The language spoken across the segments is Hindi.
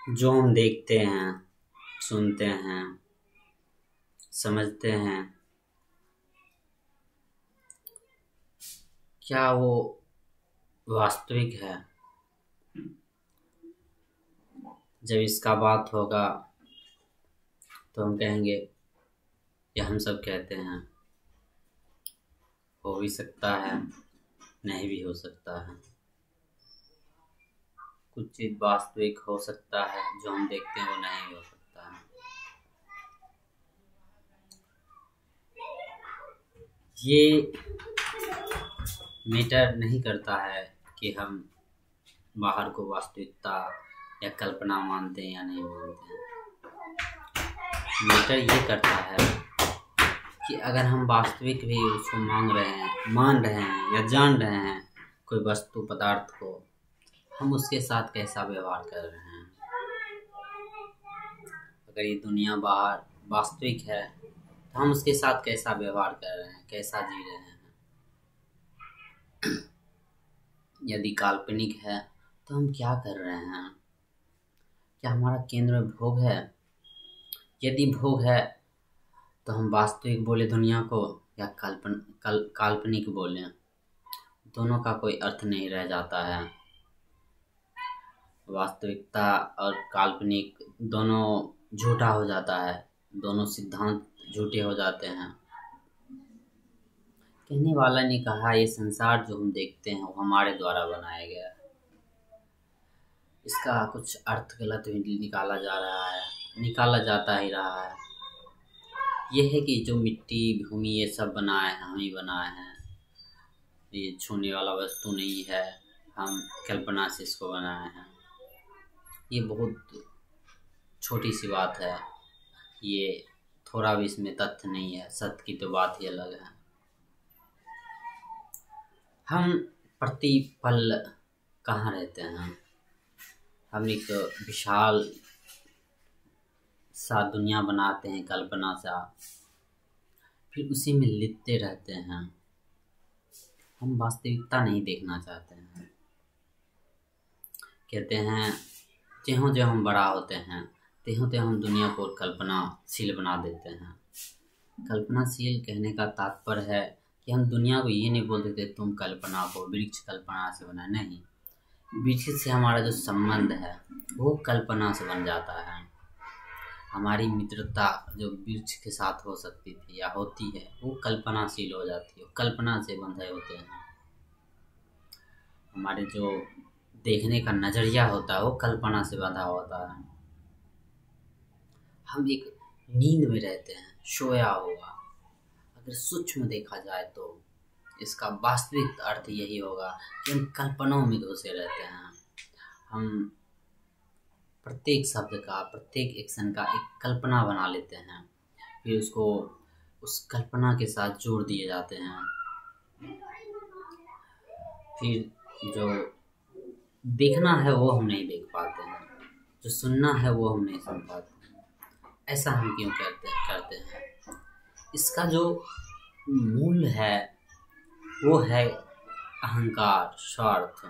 जो हम देखते हैं, सुनते हैं, समझते हैं, क्या वो वास्तविक है? जब इसका बात होगा तो हम कहेंगे या हम सब कहते हैं, हो भी सकता है, नहीं भी हो सकता है। कुछ चीज़ वास्तविक हो सकता है, जो हम देखते हैं वो नहीं हो सकता है। ये मैटर नहीं करता है कि हम बाहर को वास्तविकता या कल्पना मानते हैं या नहीं मानते हैं। मैटर ये करता है कि अगर हम वास्तविक भी उसको मान रहे हैं या जान रहे हैं कोई वस्तु पदार्थ को, हम उसके साथ कैसा व्यवहार कर रहे हैं। अगर ये दुनिया बाहर वास्तविक है तो हम उसके साथ कैसा व्यवहार कर रहे हैं, कैसा जी रहे हैं। यदि काल्पनिक है तो हम क्या कर रहे हैं? क्या हमारा केंद्र में भोग है? यदि भोग है तो हम वास्तविक बोले दुनिया को या काल्पनिक बोले, दोनों का कोई अर्थ नहीं रह जाता है। वास्तविकता और काल्पनिक दोनों झूठा हो जाता है, दोनों सिद्धांत झूठे हो जाते हैं। कहने वाला ने कहा, ये संसार जो हम देखते हैं वो हमारे द्वारा बनाया गया है। इसका कुछ अर्थ गलत भी निकाला जाता ही रहा है। यह है कि जो मिट्टी भूमि ये सब बनाए हैं, हम ही बनाए हैं। ये छूने वाला वस्तु नहीं है, हम कल्पना से इसको बनाए हैं। ये बहुत छोटी सी बात है, ये थोड़ा भी इसमें तथ्य नहीं है। सत्य की तो बात ही अलग है। हम प्रति पल कहाँ रहते हैं? हम एक विशाल सा दुनिया बनाते हैं कल्पना सा, फिर उसी में लिपटे रहते हैं। हम वास्तविकता नहीं देखना चाहते हैं। कहते हैं ज्यों ज्यों हम बड़ा होते हैं त्यों त्यों हम दुनिया को कल्पनाशील बना देते हैं। कल्पनाशील कहने का तात्पर्य है कि हम दुनिया को ये नहीं बोल देते तुम कल्पना को वृक्ष कल्पना से बना, नहीं, वृक्ष से हमारा जो संबंध है वो कल्पना से बन जाता है। हमारी मित्रता जो वृक्ष के साथ हो सकती थी या होती है वो कल्पनाशील हो जाती है, कल्पना से बंधे होते हैं। हमारे जो देखने का नजरिया होता है वो कल्पना से बंधा होता है। हम एक नींद में रहते हैं, सोया हुआ। अगर सूक्ष्म देखा जाए तो इसका वास्तविक अर्थ यही होगा कि हम कल्पनाओं में घुसे रहते हैं। हम प्रत्येक शब्द का, प्रत्येक एक्शन का एक कल्पना बना लेते हैं, फिर उसको उस कल्पना के साथ जोड़ दिए जाते हैं। फिर जो देखना है वो हम नहीं देख पाते हैं, जो सुनना है वो हम नहीं सुन पाते हैं। ऐसा हम क्यों करते हैं? इसका जो मूल है वो है अहंकार, स्वार्थ।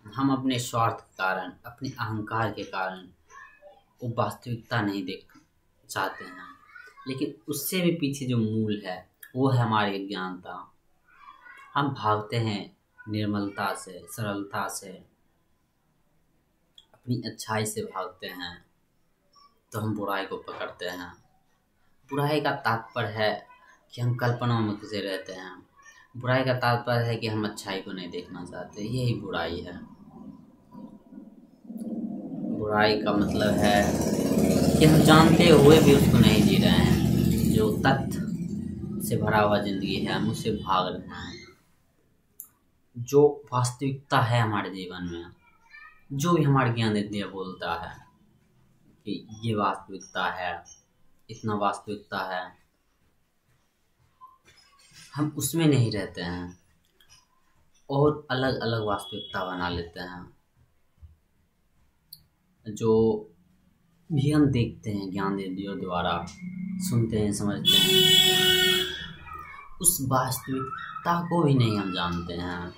हम अपने स्वार्थ के कारण, अपने अहंकार के कारण वो वास्तविकता नहीं देख चाहते हैं। लेकिन उससे भी पीछे जो मूल है वो है हमारी अज्ञानता। हम भागते हैं निर्मलता से, सरलता से, अपनी अच्छाई से भागते हैं, तो हम बुराई को पकड़ते हैं। बुराई का तात्पर्य है कि हम कल्पनाओं में घुसे रहते हैं। बुराई का तात्पर्य है कि हम अच्छाई को नहीं देखना चाहते, यही बुराई है। बुराई का मतलब है कि हम जानते हुए भी उसको नहीं जी रहे हैं। जो तथ्य से भरा हुआ जिंदगी है हम उससे भाग रहे हैं। जो वास्तविकता है हमारे जीवन में, जो भी हमारे ज्ञान इंद्रिय बोलता है कि ये वास्तविकता है, इतना वास्तविकता है, हम उसमें नहीं रहते हैं और अलग अलग वास्तविकता बना लेते हैं। जो भी हम देखते हैं ज्ञान इंद्रियों द्वारा, सुनते हैं, समझते हैं, उस वास्तविकता को भी नहीं हम जानते हैं।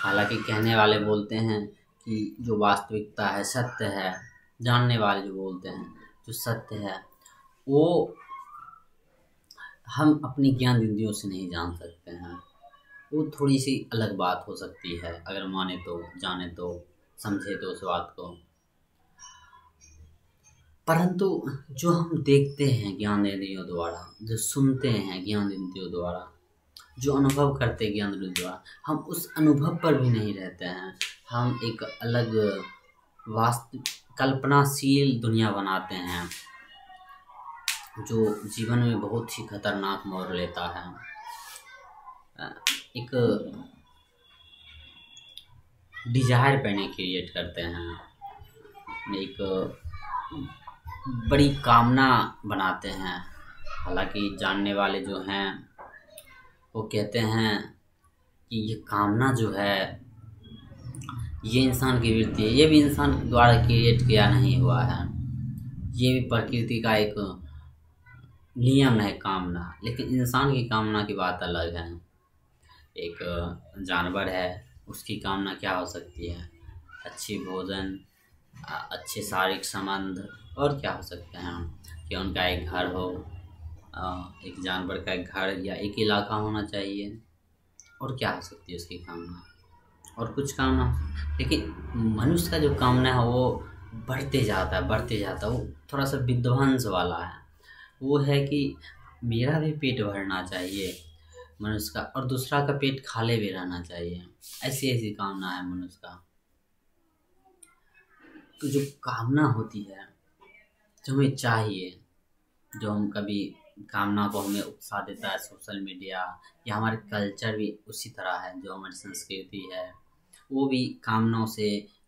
हालांकि कहने वाले बोलते हैं कि जो वास्तविकता है, सत्य है, जानने वाले जो बोलते हैं, जो सत्य है वो हम अपनी ज्ञान इंद्रियों से नहीं जान सकते हैं। वो थोड़ी सी अलग बात हो सकती है, अगर माने तो, जाने तो, समझे तो उस बात को। परंतु जो हम देखते हैं ज्ञान इंद्रियों द्वारा, जो सुनते हैं ज्ञान इंद्रियों द्वारा, जो अनुभव करते हैं ज्ञान इंद्रियों द्वारा, हम उस अनुभव पर भी नहीं रहते हैं। हम एक अलग वास्तव कल्पनाशील दुनिया बनाते हैं, जो जीवन में बहुत ही खतरनाक मोड़ लेता है। एक डिजायर पैने क्रिएट करते हैं, एक बड़ी कामना बनाते हैं। हालांकि जानने वाले जो हैं वो कहते हैं कि ये कामना जो है ये इंसान की वृत्ति है, ये भी इंसान द्वारा क्रिएट किया नहीं हुआ है, ये भी प्रकृति का एक नियम है कामना। लेकिन इंसान की कामना की बात अलग है। एक जानवर है, उसकी कामना क्या हो सकती है? अच्छी भोजन, अच्छे शारीरिक संबंध, और क्या हो सकते हैं कि उनका एक घर हो, एक जानवर का एक घर या एक इलाका होना चाहिए। और क्या हो सकती है उसकी कामना? और कुछ कामना। लेकिन मनुष्य का जो कामना है वो बढ़ते जाता है, बढ़ते जाता है। वो थोड़ा सा विध्वंस वाला है। वो है कि मेरा भी पेट भरना चाहिए मनुष्य का, और दूसरा का पेट खाले भी रहना चाहिए। ऐसी ऐसी कामना है मनुष्य का। तो जो कामना होती है, जो हमें चाहिए, जो हम कभी कामना को हमें उकसा देता है सोशल मीडिया, या हमारे कल्चर भी उसी तरह है, जो हमारी संस्कृति है वो भी कामनाओं से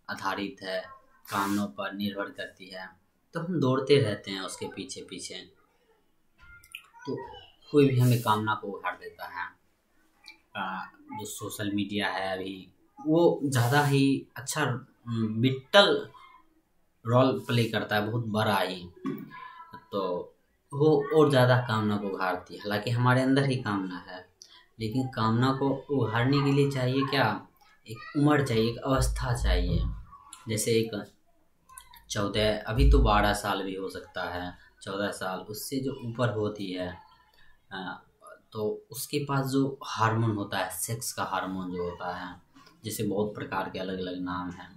आधारित है, कामनाओं पर निर्भर करती है। तो हम दौड़ते रहते हैं उसके पीछे पीछे। तो कोई भी हमें कामना को उघाड़ देता है। जो सोशल मीडिया है अभी, वो ज़्यादा ही अच्छा विट्टल रोल प्ले करता है, बहुत बड़ा ही। तो वो और ज़्यादा कामना को उघाड़ती है। हालांकि हमारे अंदर ही कामना है, लेकिन कामना को उघाड़ने के लिए चाहिए क्या? एक उम्र चाहिए, एक अवस्था चाहिए। जैसे एक 14, अभी तो 12 साल भी हो सकता है, 14 साल, उससे जो ऊपर होती है तो उसके पास जो हार्मोन होता है, सेक्स का हार्मोन जो होता है, जैसे बहुत प्रकार के अलग अलग नाम हैं,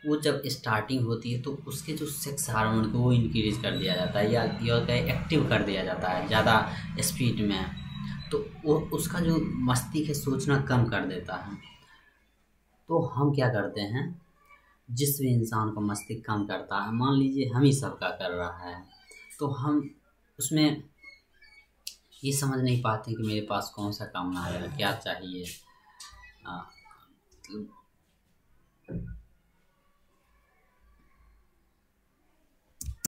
वो जब स्टार्टिंग होती है तो उसके जो सेक्स हार्मोन को वो इंक्रीज कर दिया जाता है, या एक्टिव कर दिया जाता है ज़्यादा स्पीड में। तो वो उसका जो मस्तिष्क है सोचना कम कर देता है। तो हम क्या करते हैं, जिस भी इंसान को मस्तिष्क कम करता है, मान लीजिए हम ही सबका कर रहा है, तो हम उसमें ये समझ नहीं पाते कि मेरे पास कौन सा कामना है, क्या चाहिए।